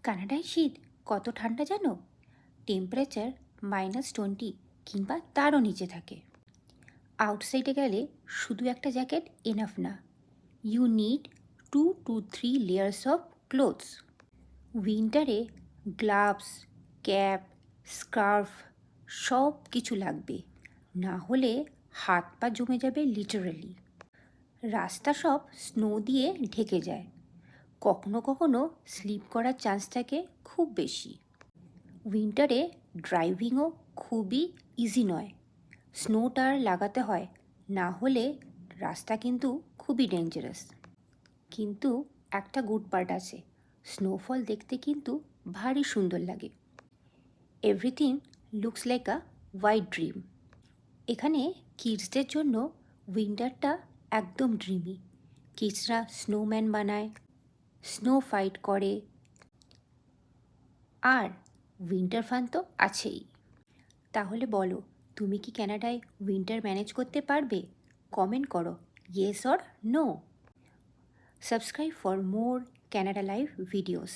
কানাডায় শীত কত ঠান্ডা জানো? টেম্পারেচার -20 কিংবা তারও নিচে থাকে। আউটসাইডে গেলে শুধু একটা জ্যাকেট এনাফ না, you need 2 to 3 layers of clothes. উইন্টারে গ্লাভস, ক্যাপ, স্কার্ফ সব কিছু লাগবে, না হলে হাত পা জমে যাবে লিটারালি। রাস্তা সব স্নো দিয়ে ঢেকে যায়, কখনো কখনো স্লিপ করার চান্স থাকে খুব বেশি। উইন্টারে ড্রাইভিংও খুবই ইজি নয়, স্নো টায়ার লাগাতে হয়, না হলে রাস্তা কিন্তু খুবই ডেঞ্জারাস। কিন্তু একটা গুড পার্ট আছে, স্নোফল দেখতে কিন্তু ভারী সুন্দর লাগে। এভরিথিং লুকস লাইক আ হোয়াইট ড্রিম। এখানে কিডসদের জন্য উইন্টারটা একদম ড্রিমি। কিডসরা স্নোম্যান বানায়, স্নো ফাইট করে, আর উইন্টার ফান তো আছেই। তাহলে বলো, তুমি কি ক্যানাডায় উইন্টার ম্যানেজ করতে পারবে? কমেন্ট করো yes or no. Subscribe for more Canada Life videos.